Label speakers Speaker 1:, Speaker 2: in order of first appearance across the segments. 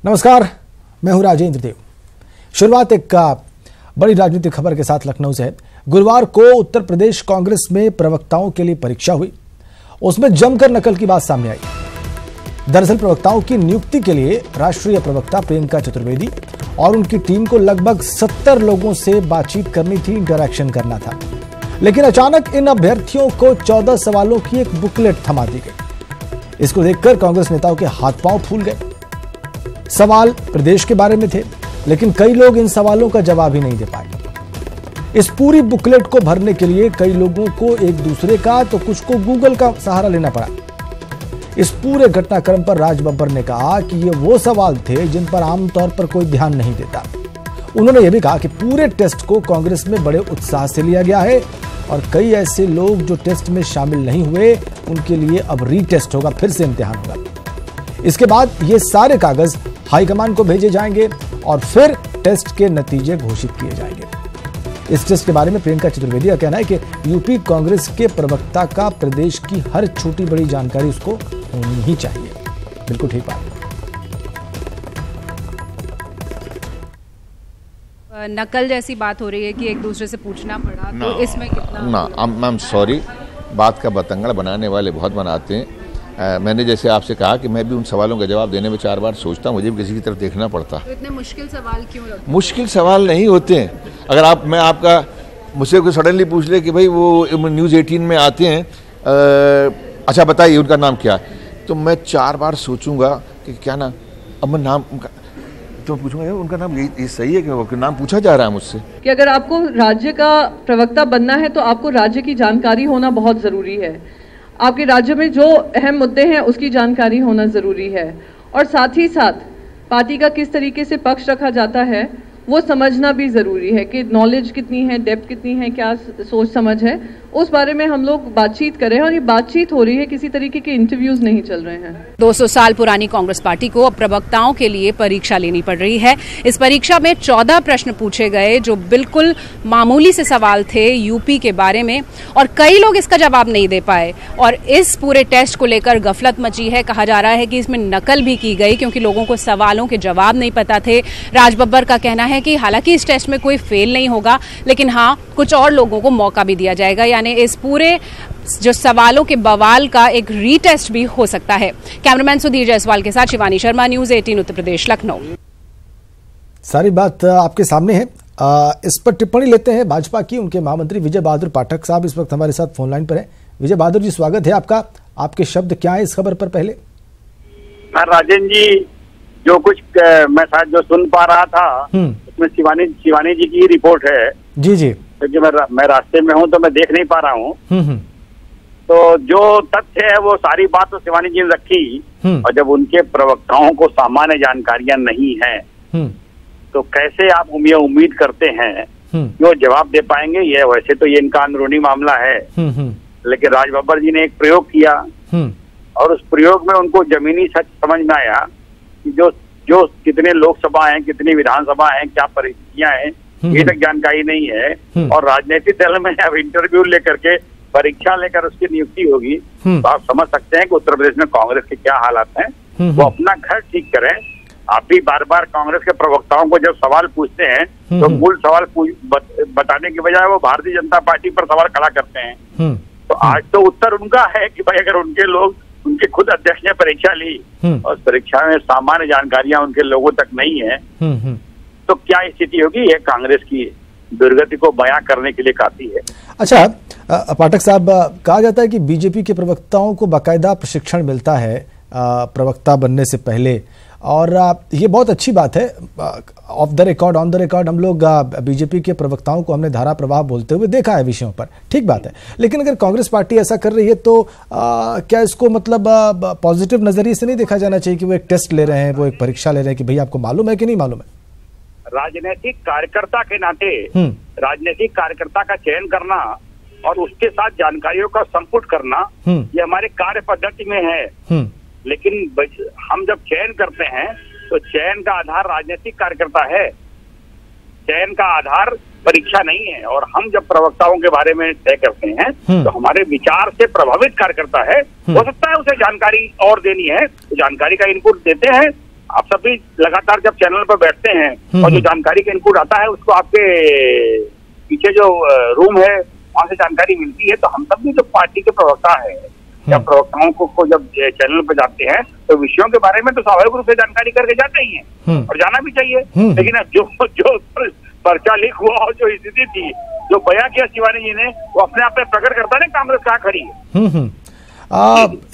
Speaker 1: नमस्कार, मैं हूं राजेंद्र देव। शुरुआत एक बड़ी राजनीतिक खबर के साथ लखनऊ से है। गुरुवार को उत्तर प्रदेश कांग्रेस में प्रवक्ताओं के लिए परीक्षा हुई। उसमें जमकर नकल की बात सामने आई। दरअसल प्रवक्ताओं की नियुक्ति के लिए राष्ट्रीय प्रवक्ता प्रियंका चतुर्वेदी और उनकी टीम को लगभग 70 लोगों से बातचीत करनी थी, इंटरैक्शन करना था। लेकिन अचानक इन अभ्यर्थियों को 14 सवालों की एक बुकलेट थमा दी गई। इसको देखकर कांग्रेस नेताओं के हाथ पांव फूल गए। सवाल प्रदेश के बारे में थे, लेकिन कई लोग इन सवालों का जवाब ही नहीं दे पाए। इस पूरी बुकलेट को भरने के लिए कई लोगों को एक दूसरे का तो कुछ को गूगल का सहारा लेना पड़ा। इस पूरे घटनाक्रम पर राज बब्बर ने कहा कि ये वो सवाल थे जिन पर आमतौर पर कोई ध्यान नहीं देता। उन्होंने यह भी कहा कि पूरे टेस्ट को कांग्रेस में बड़े उत्साह से लिया गया है और कई ऐसे लोग जो टेस्ट में शामिल नहीं हुए उनके लिए अब रीटेस्ट होगा, फिर से इम्तिहान होगा। इसके बाद ये सारे कागज हाईकमान को भेजे जाएंगे और फिर टेस्ट के नतीजे घोषित किए जाएंगे। इस टेस्ट के बारे में प्रियंका चतुर्वेदी का कहना है कि यूपी कांग्रेस के प्रवक्ता का प्रदेश की हर छोटी बड़ी जानकारी उसको होनी ही चाहिए। बिल्कुल ठीक बात।
Speaker 2: नकल जैसी बात हो रही है कि एक दूसरे से पूछना पड़ा, तो इसमें कितना
Speaker 3: आई एम सॉरी, बात का बतंगड़ बनाने वाले बहुत बनाते हैं। मैंने जैसे आपसे कहा कि मैं भी उन सवालों का जवाब देने में 4 बार सोचता हूँ, मुझे भी किसी की तरफ देखना पड़ता।
Speaker 2: तो इतने मुश्किल सवाल क्यों लगते हैं?
Speaker 3: मुश्किल सवाल नहीं होते हैं। अगर मैं आपका मुझसे कोई सडनली पूछ ले कि भाई वो न्यूज़ 18 में आते हैं, अच्छा बताइए उनका नाम क्या है, तो मैं 4 बार सोचूंगा कि क्या नाम, अब मैं नाम तो पूछूंगा उनका नाम ये सही है कि नाम पूछा जा रहा है मुझसे।
Speaker 4: कि अगर आपको राज्य का प्रवक्ता बनना है तो आपको राज्य की जानकारी होना बहुत ज़रूरी है। आपके राज्य में जो अहम मुद्दे हैं उसकी जानकारी होना ज़रूरी है और साथ ही साथ पार्टी का किस तरीके से पक्ष रखा जाता है वो समझना भी ज़रूरी है कि नॉलेज कितनी है, डेप्थ कितनी है, क्या सोच समझ है, उस बारे में हम लोग बातचीत करें। और ये बातचीत हो रही है, किसी तरीके के इंटरव्यूज नहीं चल रहे हैं।
Speaker 2: 200 साल पुरानी कांग्रेस पार्टी को अब प्रवक्ताओं के लिए परीक्षा लेनी पड़ रही है। इस परीक्षा में 14 प्रश्न पूछे गए जो बिल्कुल मामूली से सवाल थे यूपी के बारे में, और कई लोग इसका जवाब नहीं दे पाए। और इस पूरे टेस्ट को लेकर गफलत मची है। कहा जा रहा है कि इसमें नकल भी की गई क्योंकि लोगों को सवालों के जवाब नहीं पता थे। राज बब्बर का कहना है कि हालांकि इस टेस्ट में कोई फेल नहीं होगा, लेकिन हाँ कुछ और लोगों को मौका भी दिया जाएगा, यानी इस पूरे जो सवालों के बवाल का एक रीटेस्ट भी हो सकता है। कैमरामैन सुधीर जायसवाल के साथ शिवानी शर्मा, न्यूज़ 18 उत्तर प्रदेश, लखनऊ।
Speaker 1: सारी बात आपके सामने है। इस पर टिप्पणी लेते हैं भाजपा की। उनके महामंत्री विजय बहादुर पाठक साहब इस वक्त हमारे साथ फोन लाइन पर हैं। विजय बहादुर जी, स्वागत है आपका। आपके शब्द क्या है इस खबर पर? पहले
Speaker 5: राजेंद्र जी, जो कुछ मैं शायद जो सुन पा रहा था उसमें शिवानी जी की रिपोर्ट है।
Speaker 1: जी जी,
Speaker 5: क्योंकि मैं रास्ते में हूँ तो मैं देख नहीं पा रहा हूँ। तो जो तथ्य है वो सारी बात तो शिवानी जी ने रखी, और जब उनके प्रवक्ताओं को सामान्य जानकारियां नहीं है तो कैसे आप ये उम्मीद करते हैं कि वो जवाब दे पाएंगे? ये वैसे तो ये इनका अंदरूनी मामला है, लेकिन राज बब्बर जी ने एक प्रयोग किया और उस प्रयोग में उनको जमीनी सच समझ में आया कि जो कितने लोकसभा हैं, कितनी विधानसभा हैं, क्या परिस्थितियां हैं, ये तक जानकारी नहीं है। और राजनीतिक दल में अब इंटरव्यू लेकर के, परीक्षा लेकर उसकी नियुक्ति होगी, तो आप समझ सकते हैं कि उत्तर प्रदेश में कांग्रेस के क्या हालात हैं। वो अपना घर ठीक करें। आप भी बार बार कांग्रेस के प्रवक्ताओं को जब सवाल पूछते हैं तो मूल सवाल बताने की बजाय वो भारतीय जनता पार्टी पर सवाल खड़ा करते हैं। तो आज तो उत्तर उनका है कि भाई अगर उनके खुद अध्यक्ष ने परीक्षा ली और परीक्षा में सामान्य जानकारियां उनके लोगों तक नहीं है, तो क्या स्थिति होगी? ये कांग्रेस की दुर्गति को बयां करने के लिए काफी है। अच्छा
Speaker 1: पाठक साहब, कहा जाता है कि बीजेपी के प्रवक्ताओं को बाकायदा प्रशिक्षण मिलता है प्रवक्ता बनने से पहले, और ये बहुत अच्छी बात है। Of the record, on the record हम लोग बीजेपी के प्रवक्ताओं को हमने धारा प्रवाह बोलते हुए देखा है विषयों पर, ठीक बात है। लेकिन अगर कांग्रेस पार्टी ऐसा कर रही है तो क्या इसको मतलब पॉजिटिव नजरिए से नहीं देखा जाना चाहिए कि वो एक टेस्ट ले रहे हैं, वो एक परीक्षा ले रहे हैं कि भाई आपको मालूम है कि नहीं मालूम है?
Speaker 5: राजनीतिक कार्यकर्ता के नाते राजनीतिक कार्यकर्ता का चयन करना और उसके साथ जानकारियों का संपुट करना ये हमारे कार्य पद्धति में है। लेकिन हम जब चयन करते हैं तो चयन का आधार राजनीतिक कार्यकर्ता है, चयन का आधार परीक्षा नहीं है। और हम जब प्रवक्ताओं के बारे में तय करते हैं तो हमारे विचार से प्रभावित कार्यकर्ता है, हो सकता है उसे जानकारी और देनी है तो जानकारी का इनपुट देते हैं। आप सभी लगातार जब चैनल पर बैठते हैं और जो जानकारी का इनपुट आता है उसको आपके पीछे जो रूम है वहां से जानकारी मिलती है। तो हम सब भी जो पार्टी के प्रवक्ता है या प्रवक्ताओं को जब चैनल पर जाते हैं तो विषयों के बारे में तो स्वाभाविक रूप से जानकारी करके जाते ही हैं और जाना भी चाहिए। लेकिन जो पर्चा लीक हुआ और जो स्थिति थी, जो बयां किया शिवानी जी ने, वो अपने आप में प्रकट करता है कांग्रेस कहाँ खड़ी है।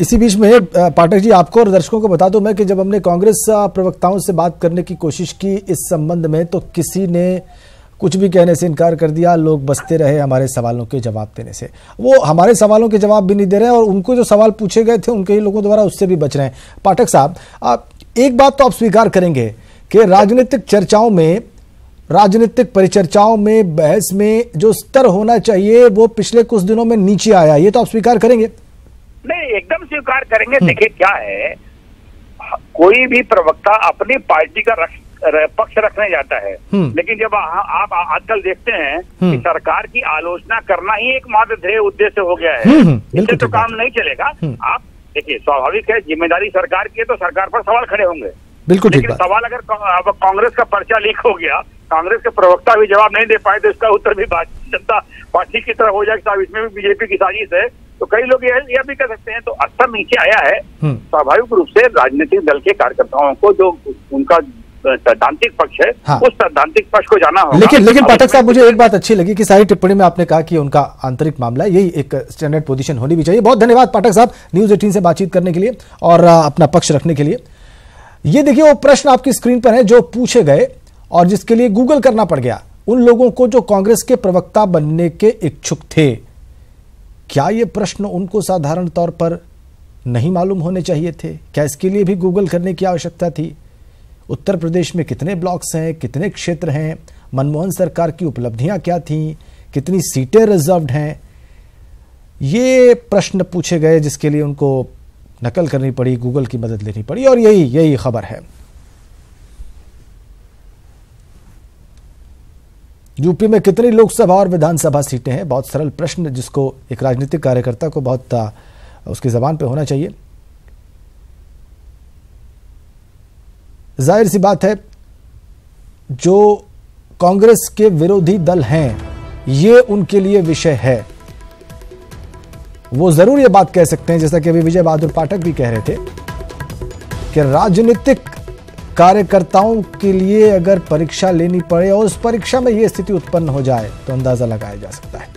Speaker 1: इसी बीच में पाठक जी, आपको और दर्शकों को बता दूं मैं कि जब हमने कांग्रेस प्रवक्ताओं से बात करने की कोशिश की इस संबंध में, तो किसी ने कुछ भी कहने से इनकार कर दिया। लोग बसते रहे हमारे सवालों के जवाब देने से। वो हमारे सवालों के जवाब भी नहीं दे रहे हैं और उनको जो सवाल पूछे गए थे उनके ही लोगों द्वारा उससे भी बच रहे हैं। पाठक साहब, एक बात तो आप स्वीकार करेंगे कि राजनीतिक चर्चाओं में, राजनीतिक परिचर्चाओं में, बहस में जो स्तर होना चाहिए वो पिछले कुछ दिनों में नीचे आया, ये तो आप स्वीकार करेंगे?
Speaker 5: नहीं, एकदम स्वीकार करेंगे। देखिए क्या है, कोई भी प्रवक्ता अपनी पार्टी का पक्ष रखने जाता है, लेकिन जब आप आजकल देखते हैं कि सरकार की आलोचना करना ही एक मात्र ध्येय उद्देश्य हो गया है, इससे तो काम नहीं चलेगा। आप देखिए, स्वाभाविक है, जिम्मेदारी सरकार की है तो सरकार पर सवाल खड़े होंगे।
Speaker 1: बिल्कुल,
Speaker 5: लेकिन सवाल अगर कांग्रेस का पर्चा लीक हो गया, कांग्रेस के प्रवक्ता भी जवाब नहीं दे पाए, तो इसका उत्तर भी भारतीय जनता पार्टी की तरफ हो जाएगा, इसमें भी बीजेपी की साजिश है। तो कई लोग यह भी कह सकते हैं। तो असर नीचे आया है। स्वाभाविक रूप से राजनीतिक दल के कार्यकर्ताओं को जो उनका सैद्धांतिक पक्ष है, हाँ, उस सैद्धांतिक पक्ष को जाना होगा।
Speaker 1: लेकिन पाठक साहब, मुझे एक बात अच्छी लगी कि सारी टिप्पणी में आपने कहा कि उनका आंतरिक मामला है, यही एक स्टैंडर्ड पोजीशन होनी भी चाहिए। बहुत धन्यवाद पाठक साहब, न्यूज 18 से बातचीत करने के लिए और अपना पक्ष रखने के लिए। ये देखिए, वो प्रश्न आपकी स्क्रीन पर है जो पूछे गए और जिसके लिए गूगल करना पड़ गया उन लोगों को जो कांग्रेस के प्रवक्ता बनने के इच्छुक थे। क्या ये प्रश्न उनको साधारण तौर पर नहीं मालूम होने चाहिए थे? क्या इसके लिए भी गूगल करने की आवश्यकता थी? उत्तर प्रदेश में कितने ब्लॉक्स हैं, कितने क्षेत्र हैं, मनमोहन सरकार की उपलब्धियां क्या थीं, कितनी सीटें रिजर्व्ड हैं, ये प्रश्न पूछे गए जिसके लिए उनको नकल करनी पड़ी, गूगल की मदद लेनी पड़ी और यही खबर है। यूपी में कितनी लोकसभा और विधानसभा सीटें हैं? बहुत सरल प्रश्न जिसको एक राजनीतिक कार्यकर्ता को बहुत उसकी जबान पे होना चाहिए। जाहिर सी बात है, जो कांग्रेस के विरोधी दल हैं, ये उनके लिए विषय है। वो जरूर ये बात कह सकते हैं, जैसा कि अभी विजय बहादुर पाठक भी कह रहे थे, कि राजनीतिक कार्यकर्ताओं के लिए अगर परीक्षा लेनी पड़े और उस परीक्षा में यह स्थिति उत्पन्न हो जाए तो अंदाजा लगाया जा सकता है।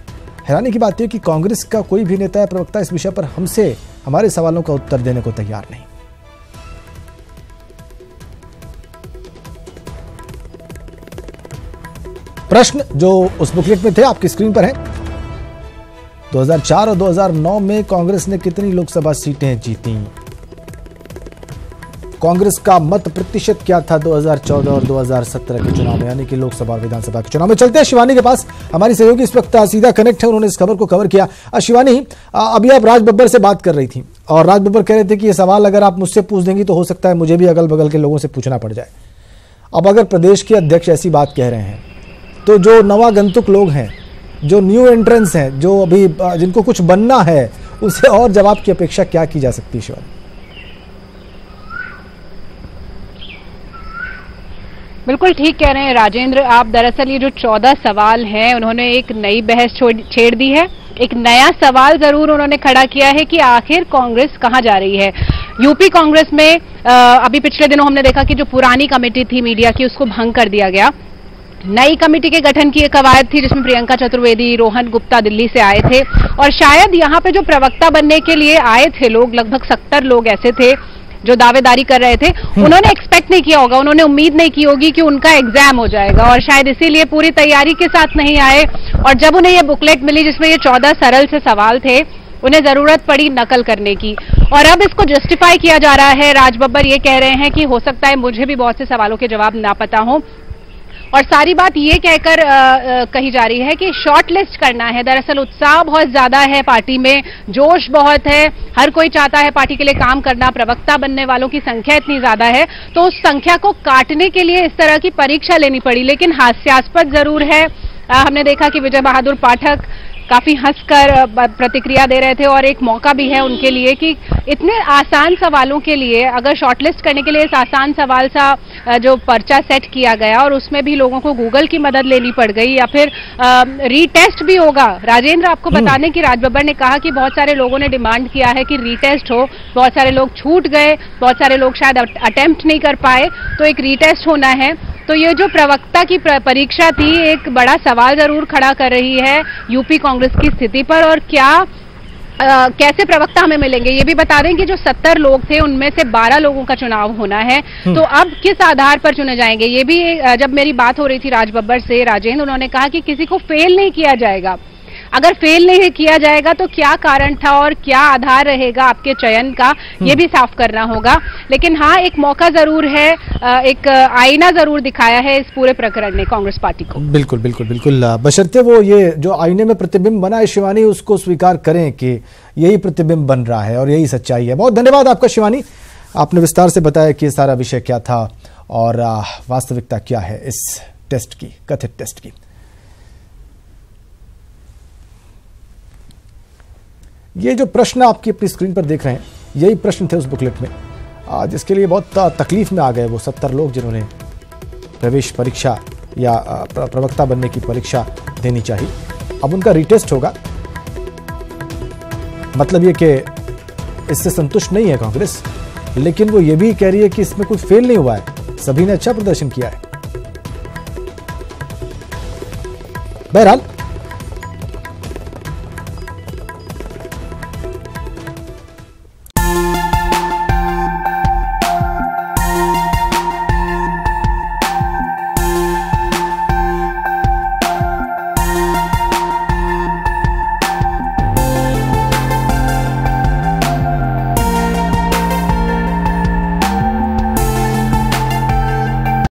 Speaker 1: हैरानी की बात यह कि कांग्रेस का कोई भी नेता या प्रवक्ता इस विषय पर हमसे हमारे सवालों का उत्तर देने को तैयार नहीं। प्रश्न जो उस बुकलेट में थे आपकी स्क्रीन पर है। 2004 और 2009 में कांग्रेस ने कितनी लोकसभा सीटें जीती? कांग्रेस का मत प्रतिशत क्या था 2014 और 2017 के चुनाव में, यानी कि लोकसभा और विधानसभा के चुनाव में? चलते हैं शिवानी के पास, हमारी सहयोगी इस वक्त सीधा कनेक्ट है, उन्होंने इस खबर को कवर किया। शिवानी, अभी आप राज बब्बर से बात कर रही थी और राज बब्बर कह रहे थे कि ये सवाल अगर आप मुझसे पूछ देंगी तो हो सकता है मुझे भी अगल बगल के लोगों से पूछना पड़ जाए। अब अगर प्रदेश के अध्यक्ष ऐसी बात कह रहे हैं तो जो नवागंतुक लोग हैं, जो न्यू एंट्रेंस हैं, जो अभी जिनको कुछ बनना है, उसे और जवाब की अपेक्षा क्या की जा सकती है? शिवानी,
Speaker 2: बिल्कुल ठीक कह रहे हैं राजेंद्र आप। दरअसल ये जो 14 सवाल हैं, उन्होंने एक नई बहस छेड़ दी है। एक नया सवाल जरूर उन्होंने खड़ा किया है कि आखिर कांग्रेस कहां जा रही है। यूपी कांग्रेस में अभी पिछले दिनों हमने देखा कि जो पुरानी कमेटी थी मीडिया की, उसको भंग कर दिया गया। नई कमेटी के गठन की एक कवायद थी जिसमें प्रियंका चतुर्वेदी, रोहन गुप्ता दिल्ली से आए थे और शायद यहाँ पे जो प्रवक्ता बनने के लिए आए थे लोग, लगभग 70 लोग ऐसे थे जो दावेदारी कर रहे थे। उन्होंने एक्सपेक्ट नहीं किया होगा, उन्होंने उम्मीद नहीं की होगी कि उनका एग्जाम हो जाएगा और शायद इसीलिए पूरी तैयारी के साथ नहीं आए। और जब उन्हें ये बुकलेट मिली जिसमें ये 14 सरल से सवाल थे, उन्हें जरूरत पड़ी नकल करने की और अब इसको जस्टिफाई किया जा रहा है। राज बब्बर ये कह रहे हैं कि हो सकता है मुझे भी बहुत से सवालों के जवाब ना पता हो और सारी बात ये कहकर कही जा रही है कि शॉर्ट लिस्ट करना है। दरअसल उत्साह बहुत ज्यादा है पार्टी में, जोश बहुत है, हर कोई चाहता है पार्टी के लिए काम करना। प्रवक्ता बनने वालों की संख्या इतनी ज्यादा है तो उस संख्या को काटने के लिए इस तरह की परीक्षा लेनी पड़ी। लेकिन हास्यास्पद जरूर है, हमने देखा कि विजय बहादुर पाठक काफी हंसकर प्रतिक्रिया दे रहे थे और एक मौका भी है उनके लिए कि इतने आसान सवालों के लिए अगर शॉर्टलिस्ट करने के लिए इस आसान सवाल सा जो पर्चा सेट किया गया और उसमें भी लोगों को गूगल की मदद लेनी पड़ गई या फिर रीटेस्ट भी होगा। राजेंद्र, आपको बताने की राज बब्बर ने कहा कि बहुत सारे लोगों ने डिमांड किया है कि रीटेस्ट हो, बहुत सारे लोग छूट गए, बहुत सारे लोग शायद अटेम्प्ट नहीं कर पाए, तो एक रीटेस्ट होना है। तो ये जो प्रवक्ता की परीक्षा थी एक बड़ा सवाल जरूर खड़ा कर रही है यूपी कांग्रेस की स्थिति पर। और कैसे प्रवक्ता हमें मिलेंगे ये भी बता दें कि जो 70 लोग थे उनमें से 12 लोगों का चुनाव होना है, तो अब किस आधार पर चुने जाएंगे ये भी जब मेरी बात हो रही थी राज बब्बर से, राजेंद्र, उन्होंने कहा कि किसी को फेल नहीं किया जाएगा। अगर फेल नहीं किया जाएगा तो क्या कारण था और क्या आधार रहेगा आपके चयन का, ये भी साफ करना होगा। लेकिन हाँ, एक मौका जरूर है, एक आईना जरूर दिखाया है इस पूरे प्रकरण ने कांग्रेस पार्टी को।
Speaker 1: बिल्कुल बिल्कुल बिल्कुल, बशर्ते वो ये जो आईने में प्रतिबिंब बना है शिवानी, उसको स्वीकार करें कि यही प्रतिबिंब बन रहा है और यही सच्चाई है। बहुत धन्यवाद आपका शिवानी, आपने विस्तार से बताया कि सारा विषय क्या था और वास्तविकता क्या है इस टेस्ट की, कथित टेस्ट की। ये जो प्रश्न आपकी अपनी स्क्रीन पर देख रहे हैं, यही प्रश्न थे उस बुकलेट में, जिसके लिए बहुत तकलीफ में आ गए वो 70 लोग जिन्होंने प्रवेश परीक्षा या प्रवक्ता बनने की परीक्षा देनी चाहिए। अब उनका रीटेस्ट होगा, मतलब ये कि इससे संतुष्ट नहीं है कांग्रेस, लेकिन वो ये भी कह रही है कि इसमें कोई फेल नहीं हुआ है, सभी ने अच्छा प्रदर्शन किया है। बहरहाल